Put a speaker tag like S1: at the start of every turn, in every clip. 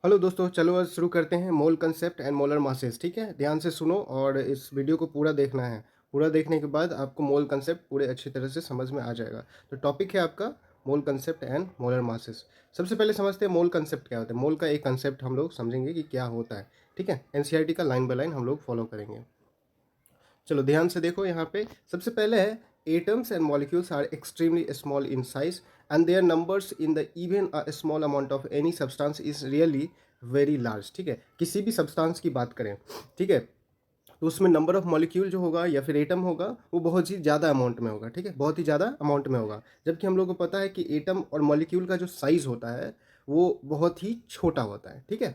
S1: Hello दोस्तों, चलो आज शुरू करते हैं मोल कंसेप्ट एंड मोलर मासेस। ठीक है, ध्यान से सुनो और इस वीडियो को पूरा देखना है। पूरा देखने के बाद आपको मोल कंसेप्ट पूरे अच्छी तरह से समझ में आ जाएगा। तो टॉपिक है आपका मोल कंसेप्ट एंड मोलर मासेस। सबसे पहले समझते हैं मोल कंसेप्ट क्या होता है। मोल का एक कंसेप्ट हम लोग समझेंगे कि क्या होता है। ठीक है, एनसीईआरटी का लाइन बाय लाइन हम लोग फॉलो करेंगे। चलो ध्यान से देखो, यहाँ पे सबसे पहले है atoms and molecules are extremely small in size and their numbers in the even a small amount of any substance is really very large. ठीक है, किसी भी सब्सटेंस की बात करें, ठीक है, तो उसमें नंबर ऑफ मॉलिक्यूल जो होगा या फिर एटम होगा वो बहुत ही ज़्यादा अमाउंट में होगा। ठीक है, बहुत ही ज़्यादा अमाउंट में होगा, जबकि हम लोग को पता है कि एटम और मॉलिक्यूल का जो साइज़ होता है वो बहुत ही छोटा होता है। ठीक है,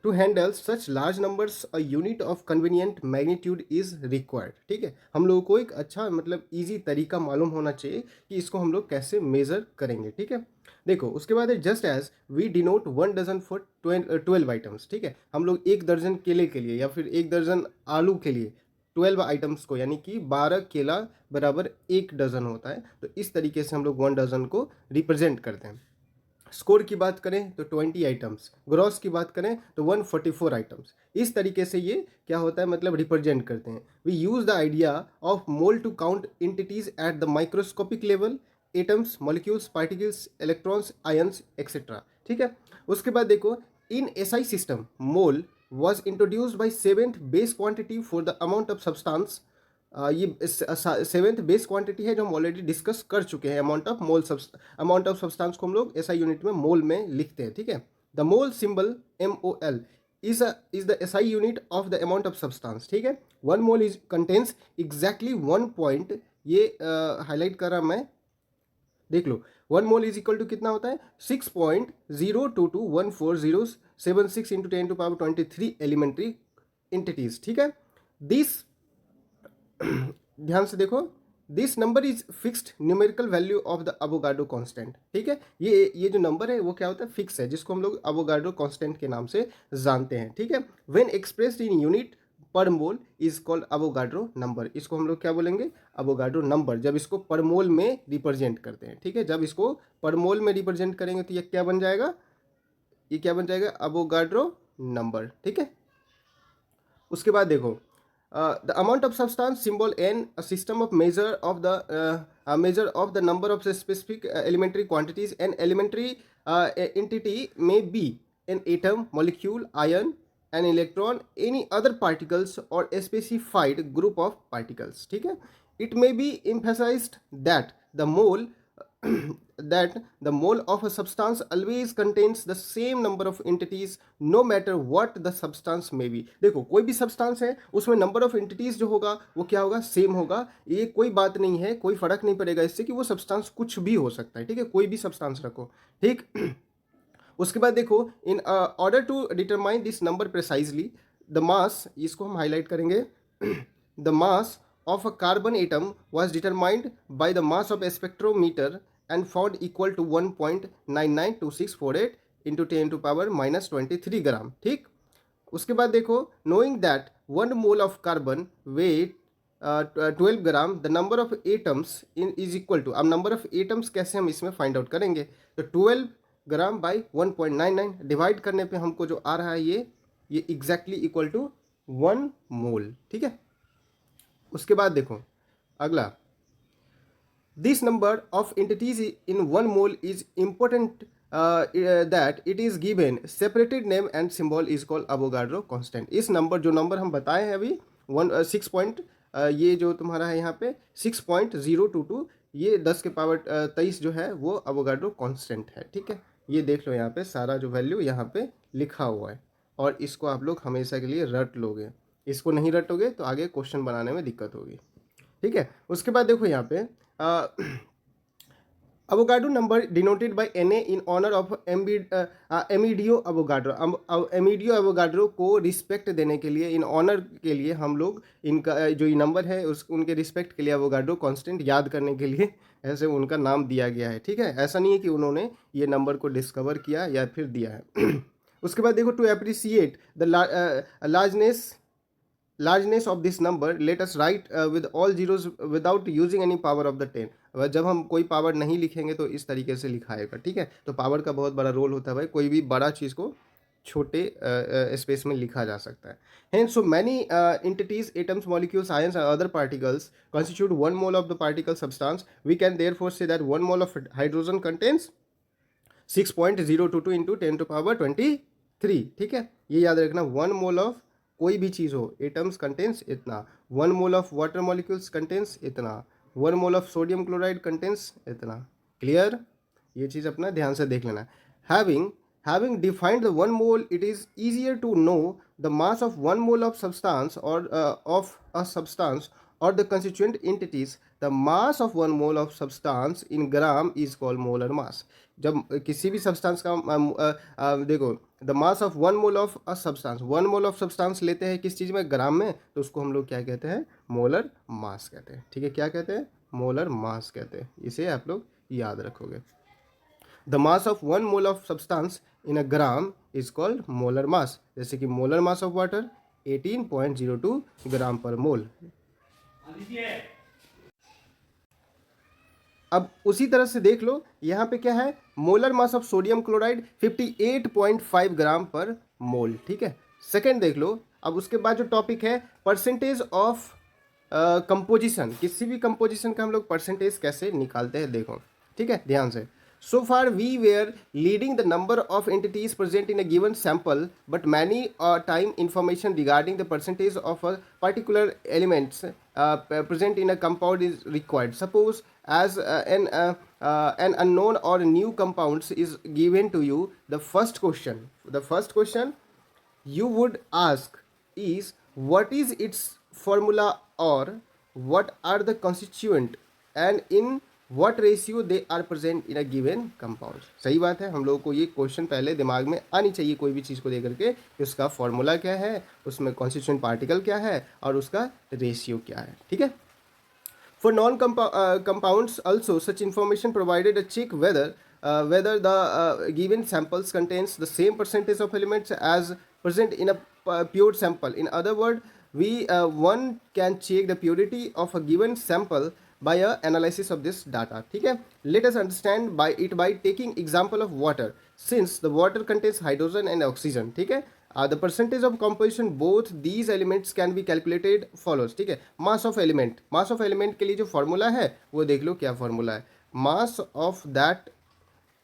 S1: to handle such large numbers a unit of convenient magnitude is required. ठीक है, हम लोगों को एक अच्छा मतलब इजी तरीका मालूम होना चाहिए कि इसको हम लोग कैसे मेजर करेंगे। ठीक है, देखो उसके बाद है just as we denote 1 dozen for 12 items. ठीक है, हम लोग 1 दर्जन केले के लिए या फिर 1 दर्जन आलू के लिए 12 आइटम्स को, यानी कि 12 केला बराबर 1 डजन होता है, तो इस तरीके से हम लोग 1 डजन को रिप्रेजेंट करते हैं। स्कोर की बात करें तो 20 आइटम्स, ग्रॉस की बात करें तो 144 आइटम्स। इस तरीके से ये क्या होता है मतलब रिप्रेजेंट करते हैं। We use the idea of mole to count entities at the microscopic level, atoms, molecules, particles, electrons, ions etcetera. ठीक है, उसके बाद देखो in SI system mole was introduced by seventh base quantity for the amount of substance। ये seventh base quantity है जो हम already discuss कर चुके हैं। अमाउंट ऑफ सब्सटेंस को हम लोग एसआई यूनिट में मोल में लिखते हैं। ठीक है, the mole symbol MOL is the SI unit of the amount of substance. ठीक है, 1 mole is contains exactly 1 point, ये हाईलाइट कर रहा मैं, देख लो। 1 मोल इज इक्वल टू कितना होता है 6.02214076 इंटू 10⁻23 एलिमेंट्री इंटिटीज। ठीक है, दिस ध्यान से देखो, this number is fixed numerical value of the Avogadro constant. ठीक है, ये जो नंबर है वो क्या होता है फिक्स है, जिसको हम लोग अवोगाड्रो कांस्टेंट के नाम से जानते हैं। ठीक है, व्हेन एक्सप्रेस्ड इन यूनिट पर mole is called Avogadro number. इसको हम लोग क्या बोलेंगे, अवोगाड्रो नंबर, जब इसको पर मोल में रिप्रेजेंट करते हैं। ठीक है, जब इसको पर मोल में रिप्रेजेंट करेंगे तो ये क्या बन जाएगा, ये क्या बन जाएगा अवोगाड्रो नंबर। ठीक है, उसके बाद देखो the amount of substance symbol n, a system of measure of the measure of the number of specific elementary quantities. An elementary entity may be an atom, molecule, ion, an electron, any other particles or a specified group of particles. ठीक है, it may be emphasized that the mole that the mole of a substance always contains the same number of entities no matter what the substance may be। देखो कोई भी substance है उसमें number of entities जो होगा वो क्या होगा, सेम होगा। ये कोई बात नहीं है, कोई फर्क नहीं पड़ेगा इससे कि वो सब्सटेंस कुछ भी हो सकता है। ठीक है, कोई भी सब्सटेंस रखो। ठीक उसके बाद देखो in order to determine this number precisely, the mass, इसको हम हाईलाइट करेंगे, the mass of a carbon atom was determined by the mass of a spectrometer and found equal to 1.992648 into 10 to power minus 23 ग्राम। ठीक, उसके बाद देखो knowing that 1 mole of carbon weight 12 gram, the number of atoms in is equal to, अब number of atoms कैसे हम इसमें find out करेंगे, तो 12 ग्राम बाई 1.99 डिवाइड करने पे हमको जो आ रहा है ये एग्जैक्टली इक्वल टू 1 मोल। ठीक है, उसके बाद देखो अगला, this number of entities in 1 mole is important that it is given separated name and symbol is called Avogadro constant। इस नंबर जो नंबर हम बताए हैं अभी 6 पॉइंट, ये जो तुम्हारा है यहाँ पे 6.022, ये 10 के पावर 23 जो है वो अवोगाड्रो कांस्टेंट है। ठीक है, ये देख लो यहाँ पे सारा जो वैल्यू यहाँ पे लिखा हुआ है, और इसको आप लोग हमेशा के लिए रट लोगे। इसको नहीं रटोगे तो आगे क्वेश्चन बनाने में दिक्कत होगी। ठीक है, उसके बाद देखो यहाँ पे Avogadro number denoted by Na in honour of Amedeo Avogadro. Amedeo Avogadro को रिस्पेक्ट देने के लिए, इन ऑनर के लिए हम लोग इनका जो ये नंबर है उस उनके रिस्पेक्ट के लिए अवोगाड्रो कांस्टेंट याद करने के लिए ऐसे उनका नाम दिया गया है। ठीक है, ऐसा नहीं है कि उन्होंने ये नंबर को डिस्कवर किया या फिर दिया है। उसके बाद देखो to appreciate the largeness of this number let us write with all zeros without using any power of the 10। जब हम कोई पावर नहीं लिखेंगे तो इस तरीके से लिखाएगा। ठीक है, तो पावर का बहुत बड़ा रोल होता है भाई, कोई भी बड़ा चीज़ को छोटे स्पेस में लिखा जा सकता है। Hence, so many entities, atoms, molecules, ions, and other particles constitute 1 mole of the particle substance. We can therefore say that 1 mole of hydrogen contains 6.022 into 10 to power 23। ठीक है, ये याद रखना। 1 मोल ऑफ कोई भी चीज़ हो, एटम्स कंटेंस इतना, 1 mole of water molecules contains इतना, 1 mole of sodium chloride contains इतना। क्लियर, ये चीज़ अपना ध्यान से देख लेना। Having defined the 1 mole, it is easier to know the mass of 1 mole of substance or of a substance or the constituent entities. The mass of 1 mole of substance in gram is called molar mass. जब किसी भी substance का देखो, the mass of 1 mole of a substance, 1 mole of substance लेते हैं किस चीज़ में, ग्राम में, तो उसको हम लोग क्या कहते हैं, मोलर मास कहते हैं। ठीक है, क्या कहते हैं, मोलर मास कहते हैं। इसे आप लोग याद रखोगे। The mass of 1 mole of substance in a gram is called molar mass. जैसे कि मोलर मास ऑफ वाटर 18.02 ग्राम पर मोल। अब उसी तरह से देख लो, यहाँ पे क्या है, molar mass of sodium chloride 58.5 ग्राम पर मोल। ठीक है, सेकंड देख लो। अब उसके बाद जो टॉपिक है, परसेंटेज ऑफ कंपोजिशन, किसी भी कंपोजिशन का हम लोग परसेंटेज कैसे निकालते हैं, देखो। ठीक है, ध्यान से। So far we were leading the number of entities present in a given sample, but many time information regarding the percentage of a particular elements present in a compound is required. Suppose as an unknown or new compounds is given to you, the first question you would ask is what is its formula, or what are the constituent, and in what ratio they are present in a given compound. सही बात है, हम लोगों को ये question पहले दिमाग में आनी चाहिए कोई भी चीज़ को देकर के, उसका फॉर्मूला क्या है, उसमें कॉन्स्टिट्यूएंट पार्टिकल क्या है, और उसका रेशियो क्या है। ठीक है, for known compounds also such information provided a check whether the given samples contains the same percentage of elements as present in a pure sample. In other words, one can check the purity of a given sample by a analysis of this data. ठीक है, let us understand by taking example of water, since the water contains hydrogen and oxygen. ठीक है, the percentage of composition both these elements can be calculated follows. ठीक है, mass of element के लिए जो formula है वो देख लो, क्या फॉर्मूला है, mass of that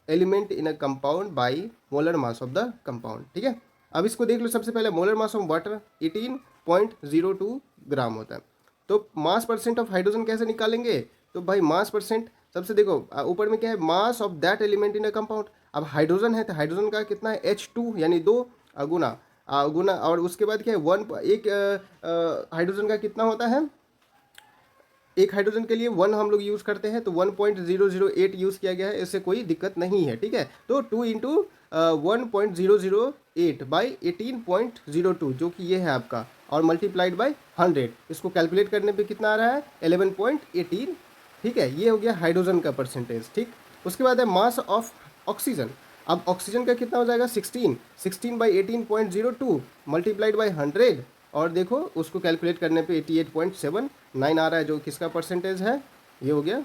S1: element in a compound by molar mass of the compound. ठीक है, अब इसको देख लो। सबसे पहले मोलर मास ऑफ वाटर 18.02 ग्राम होता है। तो मास परसेंट ऑफ हाइड्रोजन कैसे निकालेंगे, तो भाई मास परसेंट सबसे देखो, ऊपर में क्या है, mass of that element in a compound. अब हाइड्रोजन है तो हाइड्रोजन का कितना है, H2 यानी 2 गुना, और उसके बाद क्या है, एक हाइड्रोजन का कितना होता है, एक हाइड्रोजन के लिए 1 हम लोग यूज़ करते हैं, तो 1.008 यूज़ किया गया है, इससे कोई दिक्कत नहीं है। ठीक है, तो 2 इंटू 1.008 बाई 18.02 जो कि ये है आपका, और मल्टीप्लाइड बाई 100, इसको कैलकुलेट करने पे कितना आ रहा है, 11.18। ठीक है, ये हो गया हाइड्रोजन का परसेंटेज। ठीक, उसके बाद है मास ऑफ ऑक्सीजन। अब ऑक्सीजन का कितना हो जाएगा, 16 बाई 18.02 मल्टीप्लाइड बाई 100, और देखो उसको कैलकुलेट करने पे 88.79 आ रहा है, जो किसका परसेंटेज है, ये हो गया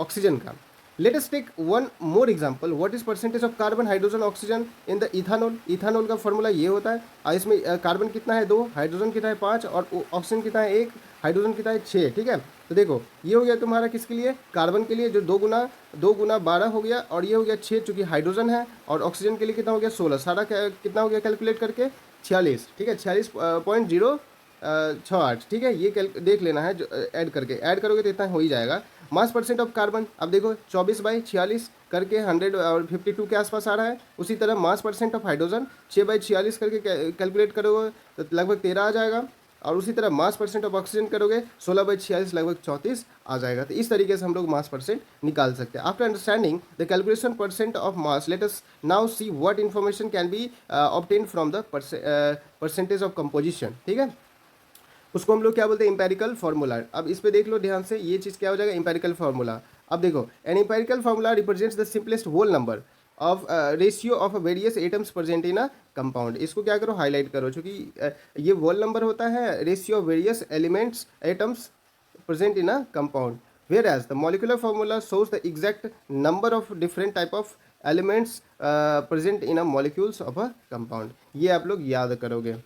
S1: ऑक्सीजन का। Let us take one more example, what is percentage of carbon, hydrogen, oxygen in the ethanol. Ethanol का फॉर्मूला ये होता है, इसमें कार्बन कितना है 2, हाइड्रोजन कितना है 5, और ऑक्सीजन कितना है 1, हाइड्रोजन कितना है 6। ठीक है, तो देखो ये हो गया तुम्हारा किसके लिए, कार्बन के लिए, जो 2 गुना 12 हो गया, और ये हो गया 6 चूँकि हाइड्रोजन है, और ऑक्सीजन के लिए कितना हो गया 16, सारा कितना हो गया कैलकुलेट करके 46। ठीक है, 46.068। ठीक है, ये देख लेना है, जो ऐड करोगे तो इतना हो ही जाएगा। मास परसेंट ऑफ कार्बन, अब देखो 24/46 करके 100 और 52 के आसपास आ रहा है। उसी तरह मास परसेंट ऑफ हाइड्रोजन 6/46 करके कैलकुलेट करोगे तो लगभग 13 आ जाएगा, और उसी तरह मास परसेंट ऑफ ऑक्सीजन करोगे 16/46 लगभग 34 आ जाएगा। तो इस तरीके से हम लोग मास परसेंट निकाल सकते हैं। After understanding the calculation percent of mass, let us now see what information can be obtain from the percentage of composition. ठीक है, उसको हम लोग क्या बोलते हैं, एम्पेरिकल फार्मूला। अब इस पे देख लो ध्यान से, ये चीज़ क्या हो जाएगा, एम्पेरिकल फार्मूला। अब देखो, an empirical formula represents the simplest whole number of ratio of various atoms present in a compound. इसको क्या करो, हाईलाइट करो, क्योंकि ये होल नंबर होता है ratio of various elements atoms present in a compound, whereas the molecular formula shows the exact number of different type of elements present in a molecules of a compound. ये आप लोग याद करोगे।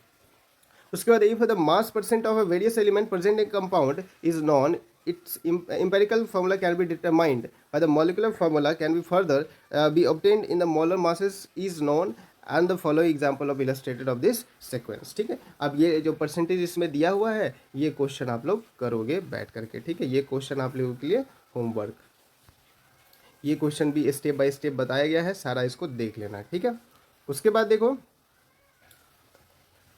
S1: उसके बाद if the mass percent of a various element present in compound is non, its empirical formula can be determined by the molecular formula can be further be obtained in the molar masses is known and the following example of illustrated of this sequence। ठीक है, अब ये जो percentage इसमें दिया हुआ है ये क्वेश्चन आप लोग करोगे बैठ करके। ठीक है, ये क्वेश्चन आप लोगों के लिए होमवर्क, ये क्वेश्चन भी स्टेप बाय स्टेप बताया गया है, सारा इसको देख लेना। ठीक है, उसके बाद देखो,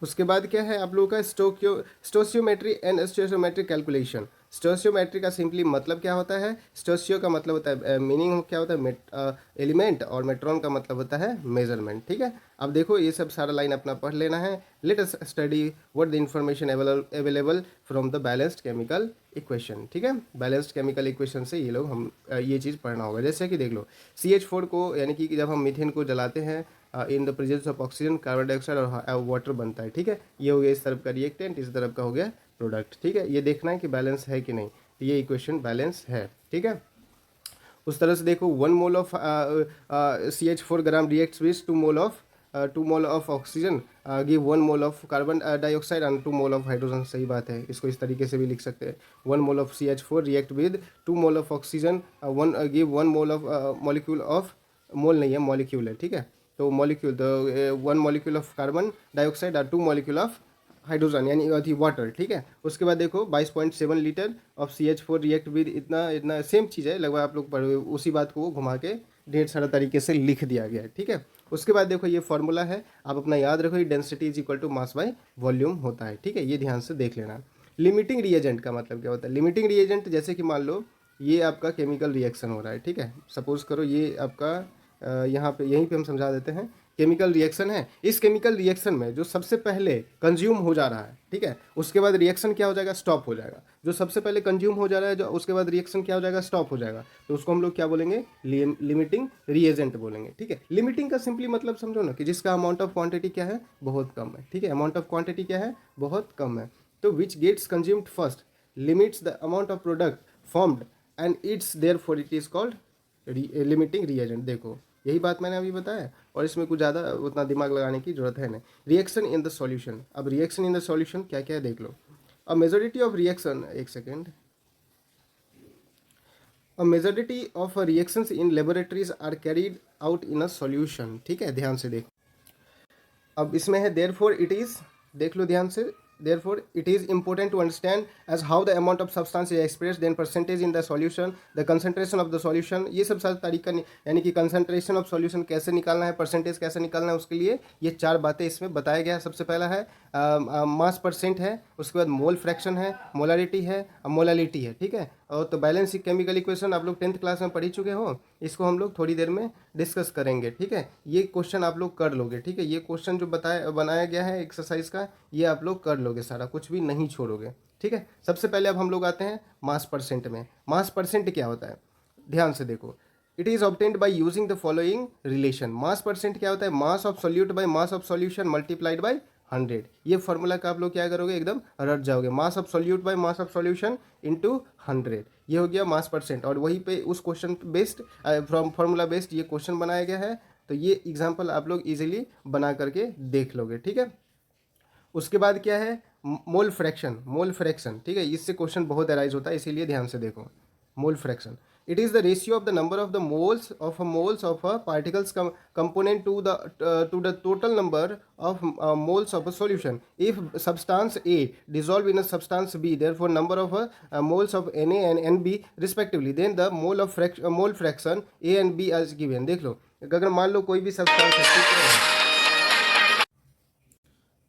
S1: उसके बाद क्या है आप लोगों का stoichiometry and stoichiometric calculation. Stoichiometry का सिंपली मतलब क्या होता है, स्टोशियो का मतलब होता है मीनिंग क्या होता है एलिमेंट, और मेट्रॉन का मतलब होता है मेजरमेंट। ठीक है, अब देखो ये सब सारा लाइन अपना पढ़ लेना है। Let us study what the information available from the balanced chemical equation. ठीक है, बैलेंस्ड केमिकल इक्वेशन से ये लोग हम ये चीज़ पढ़ना होगा। जैसे कि देख लो CH4 को, यानी कि जब हम मीथेन को जलाते हैं in the presence of oxygen, carbon dioxide और वाटर बनता है। ठीक है, ये हो गया इस तरफ का रिएक्टेंट, इस तरफ का हो गया प्रोडक्ट। ठीक है, ये देखना है कि बैलेंस है कि नहीं, तो ये इक्वेशन बैलेंस है। ठीक है, उस तरह से देखो 1 mole of CH4 gram reacts with 2 mole of oxygen give 1 mole of carbon dioxide and 2 mole of hydrogen. सही बात है, इसको इस तरीके से भी लिख सकते हैं। 1 mole of CH4 react with 2 mole of oxygen give 1 mole of molecule of, mole नहीं है मॉलिक्यूल है। ठीक है, तो मॉलिक्यूल, तो 1 मॉलिक्यूल ऑफ कार्बन डाइऑक्साइड और 2 मॉलिक्यूल ऑफ हाइड्रोजन यानी अथी वाटर। ठीक है, उसके बाद देखो 22.7 litre of CH4 react with इतना इतना, सेम चीज़ है लगभग, आप लोग पढ़ोगे उसी बात को घुमा के ढेर सारा तरीके से लिख दिया गया है। ठीक है, उसके बाद देखो ये फॉर्मूला है, आप अपना याद रखो, ये density is equal to mass by volume होता है। ठीक है, ये ध्यान से देख लेना। लिमिटिंग रिएजेंट का मतलब क्या होता है, लिमिटिंग रिएजेंट जैसे कि मान लो ये आपका केमिकल रिएक्शन हो रहा है। ठीक है, सपोज करो ये आपका यहाँ पे, यहीं पे हम समझा देते हैं, केमिकल रिएक्शन है। इस केमिकल रिएक्शन में जो सबसे पहले कंज्यूम हो जा रहा है, ठीक है, उसके बाद रिएक्शन क्या हो जाएगा, स्टॉप हो जाएगा। जो सबसे पहले कंज्यूम हो जा रहा है, जो उसके बाद रिएक्शन क्या हो जाएगा, स्टॉप हो जाएगा, तो उसको हम लोग क्या बोलेंगे, लिमिटिंग रिएजेंट बोलेंगे। ठीक है, लिमिटिंग का सिंपली मतलब समझो ना कि जिसका अमाउंट ऑफ क्वांटिटी क्या है, बहुत कम है। ठीक है, अमाउंट ऑफ क्वांटिटी क्या है, बहुत कम है। तो which gets consumed first limits the amount of product formed and it's there for it is called limiting reagent. देखो यही बात मैंने अभी बताया, और इसमें कुछ ज़्यादा उतना दिमाग लगाने की जरूरत है नहीं। रिएक्शन इन द सॉल्यूशन, अब रिएक्शन इन द सॉल्यूशन क्या क्या है देख लो। अ मेजॉरिटी ऑफ रिएक्शन, एक second, a majority of reactions in laboratories are carried out in a solution. ठीक है, ध्यान से देखो, अब इसमें है देयरफॉर इट इज, देख लो ध्यान से, therefore it is important to understand as how the amount of substance is expressed, then percentage in the solution, the concentration of the solution। ये सब सारा तरीका यानी कि concentration of solution कैसे निकालना है, परसेंटेज कैसे निकालना है, उसके लिए ये 4 बातें इसमें बताया गया है। सबसे पहला है मास परसेंट है, उसके बाद मोल फ्रैक्शन है, मोलारिटी है, मोलालिटी है। ठीक है, और तो बैलेंस केमिकल इक्वेशन आप लोग 10th क्लास में पढ़ ही चुके हो, इसको हम लोग थोड़ी देर में डिस्कस करेंगे। ठीक है, ये क्वेश्चन आप लोग कर लोगे। ठीक है, ये क्वेश्चन जो बनाया गया है एक्सरसाइज का, ये आप लोग कर लोगे सारा, कुछ भी नहीं छोड़ोगे। ठीक है, सबसे पहले अब हम लोग आते हैं मास परसेंट में। मास परसेंट क्या होता है, ध्यान से देखो, it is obtained by using the following relation. Mass percent क्या होता है, mass of solute by mass of solution multiplied by 100। ये फॉर्मूला का आप लोग क्या करोगे, एकदम रट जाओगे, mass of solute by mass of solution into 100, ये हो गया मास परसेंट। और वहीं पे उस question based from formula based ये क्वेश्चन बनाया गया है, तो ये एग्जाम्पल आप लोग इजीली बना करके देख लोगे। ठीक है, उसके बाद क्या है, मोल फ्रैक्शन। मोल फ्रैक्शन, ठीक है, इससे क्वेश्चन बहुत अराइज होता है, इसीलिए ध्यान से देखो। Mole fraction, it is the ratio of the number of the moles of a particles component to the total number of moles of a solution. If substance A dissolve in a substance B, therefore number of moles of Na and Nb respectively, then the mole fraction A and B as given। देख लो, अगर मान लो कोई भी substance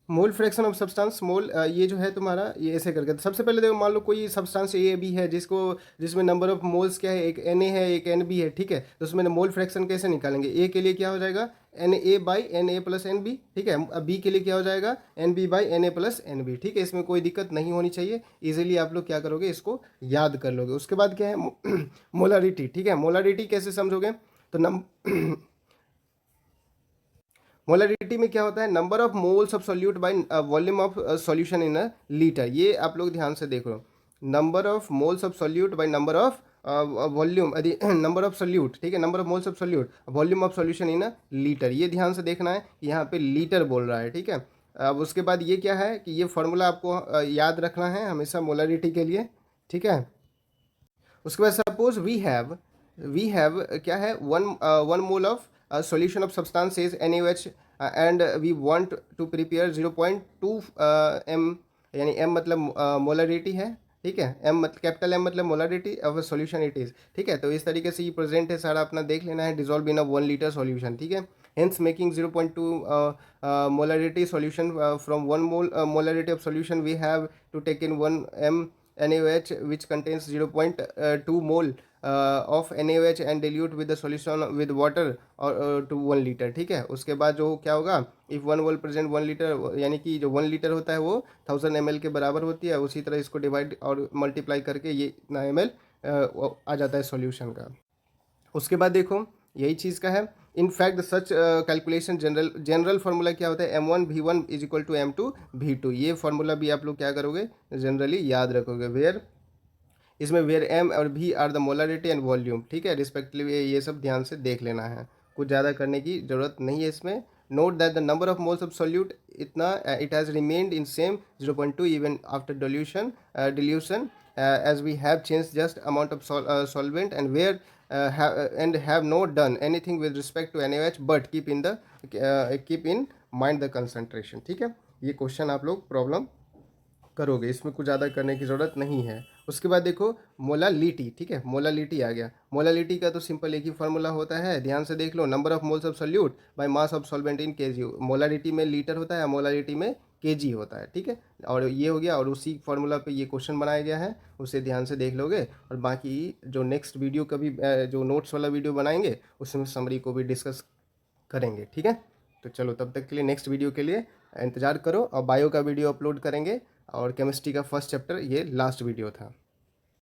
S1: mole fraction of substance, mole ये जो है तुम्हारा, ये ऐसे करके, सबसे पहले देखो मान लो कोई सब्सटेंस ए बी है, जिसमें नंबर ऑफ मोल्स क्या है, एक एन ए है एक एन बी है। ठीक है, तो उसमें मोल फ्रैक्शन कैसे निकालेंगे, ए के लिए क्या हो जाएगा, N A by N A plus N B. ठीक है, अब बी के लिए क्या हो जाएगा, N B by N A plus N B. ठीक है, इसमें कोई दिक्कत नहीं होनी चाहिए, इजीली आप लोग क्या करोगे, इसको याद कर लोगे। उसके बाद क्या है, मोलारिटी। ठीक है, मोलारिटी कैसे समझोगे, तो मोलरिटी में क्या होता है, number of moles of solute by volume of solution in a litre. ये आप लोग ध्यान से देख लो, number of moles of solute by number of volume यदि नंबर ऑफ सोल्यूट, ठीक है, number of moles of solute, volume of solution in a litre, ये ध्यान से देखना है कि यहाँ पे लीटर बोल रहा है, ठीक है। अब उसके बाद ये क्या है कि ये फार्मूला आपको याद रखना है हमेशा मोलरिटी के लिए, ठीक है। उसके बाद सपोज वी हैव क्या है, one mole of solution of substance is NaOH and we want to prepare 0.2 m, यानी m मतलब मोलरिटी है, ठीक है, m मतलब कैपिटल M मतलब molarity of solution it is, ठीक है। तो इस तरीके से ये प्रेजेंट है सारा, अपना देख लेना है, dissolve in a 1 litre solution, ठीक है। Hence making 0.2 molarity solution from 1 molarity of solution, we have to take in 1 m NaOH which contains 0.2 mole of NaOH and dilute with the solution with water or to 1 litre, ठीक है। उसके बाद जो क्या होगा, if 1 mole present 1 litre, यानी कि जो 1 लीटर होता है वो 1000 ml के बराबर होती है। उसी तरह इसको डिवाइड और मल्टीप्लाई करके ये इतना ml आ जाता है सॉल्यूशन का। उसके बाद देखो यही चीज़ का है, in fact such calculation general formula क्या होता है, M1V1 is equal to M2V2, ये फार्मूला भी आप लोग क्या करोगे, जनरली याद रखोगे। वेयर इसमें वेयर M और V are the molarity and volume, ठीक है, रिस्पेक्टिवली, ये सब ध्यान से देख लेना है, कुछ ज़्यादा करने की ज़रूरत नहीं है इसमें। Note that the number of moles of solute इतना it has remained in same 0.2 even after dilution as we have changed just amount of solvent and where and have not done anything with respect to NaOH but keep in mind the concentration, ठीक है। ये question आप लोग problem करोगे, इसमें कुछ ज़्यादा करने की ज़रूरत नहीं है। उसके बाद देखो मोलालिटी, ठीक है, मोलालिटी आ गया। मोलालिटी का तो सिंपल एक ही फार्मूला होता है, ध्यान से देख लो, number of moles of solute by mass of solvent in kg. Molality में लीटर होता है, मोलालिटी में केजी होता है, ठीक है। और ये हो गया, और उसी फार्मूला पे ये क्वेश्चन बनाया गया है, उसे ध्यान से देख लोगे। और बाकी जो नेक्स्ट वीडियो कभी जो नोट्स वाला वीडियो बनाएंगे उसमें समरी को भी डिस्कस करेंगे, ठीक है। तो चलो तब तक के लिए नेक्स्ट वीडियो के लिए इंतज़ार करो, और बायो का वीडियो अपलोड करेंगे, और केमिस्ट्री का फर्स्ट चैप्टर ये लास्ट वीडियो था।